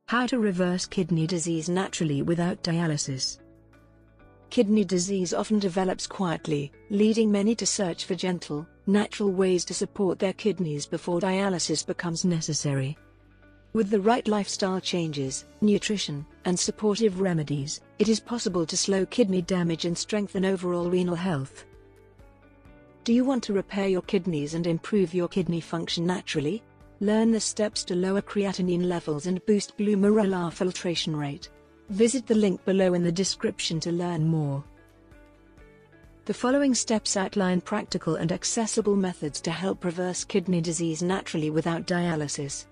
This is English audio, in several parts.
How to reverse kidney disease naturally without dialysis. Kidney disease often develops quietly, leading many to search for gentle, natural ways to support their kidneys before dialysis becomes necessary. With the right lifestyle changes, nutrition, and supportive remedies, it is possible to slow kidney damage and strengthen overall renal health. Do you want to repair your kidneys and improve your kidney function naturally? Learn the steps to lower creatinine levels and boost glomerular filtration rate. Visit the link below in the description to learn more. The following steps outline practical and accessible methods to help reverse kidney disease naturally without dialysis.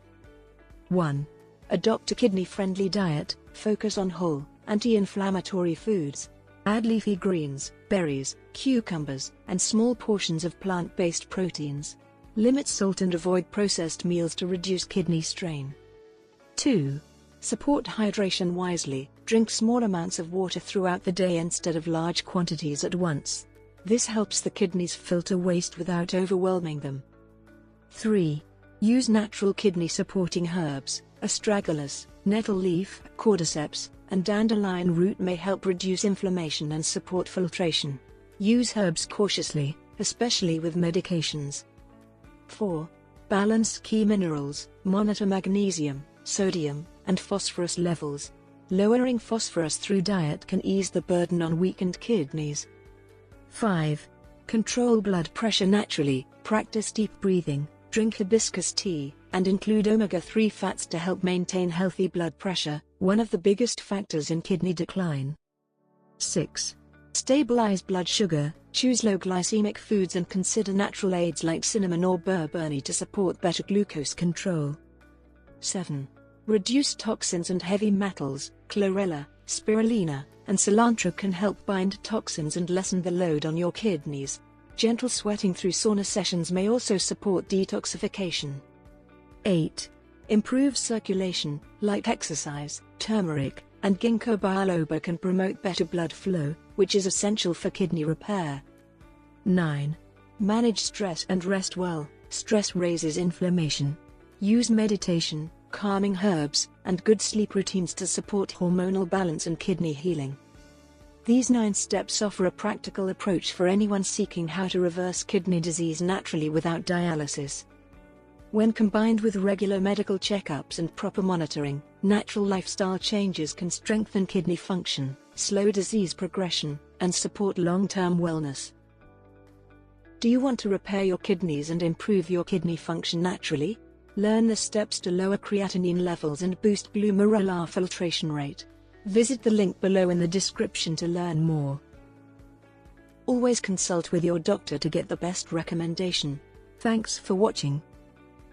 1. Adopt a kidney-friendly diet. Focus on whole, anti-inflammatory foods. Add leafy greens, berries, cucumbers, and small portions of plant-based proteins. Limit salt and avoid processed meals to reduce kidney strain. 2. Support hydration wisely. Drink small amounts of water throughout the day instead of large quantities at once. This helps the kidneys filter waste without overwhelming them. 3. Use natural kidney-supporting herbs. Astragalus, nettle leaf, cordyceps, and dandelion root may help reduce inflammation and support filtration. Use herbs cautiously, especially with medications. 4. Balance key minerals. Monitor magnesium, sodium, and phosphorus levels. Lowering phosphorus through diet can ease the burden on weakened kidneys. 5. Control blood pressure naturally. Practice deep breathing, drink hibiscus tea, and include omega-3 fats to help maintain healthy blood pressure, one of the biggest factors in kidney decline. 6. Stabilize blood sugar. Choose low glycemic foods and consider natural aids like cinnamon or berberine to support better glucose control. 7. Reduce toxins and heavy metals. Chlorella, spirulina, and cilantro can help bind toxins and lessen the load on your kidneys. Gentle sweating through sauna sessions may also support detoxification. 8. Improve circulation. Light exercise, turmeric, and ginkgo biloba can promote better blood flow, which is essential for kidney repair. 9. Manage stress and rest well. Stress raises inflammation. Use meditation, calming herbs, and good sleep routines to support hormonal balance and kidney healing. These 9 steps offer a practical approach for anyone seeking how to reverse kidney disease naturally without dialysis. When combined with regular medical checkups and proper monitoring, natural lifestyle changes can strengthen kidney function, slow disease progression, and support long-term wellness. Do you want to repair your kidneys and improve your kidney function naturally? Learn the steps to lower creatinine levels and boost glomerular filtration rate. Visit the link below in the description to learn more. Always consult with your doctor to get the best recommendation. Thanks for watching.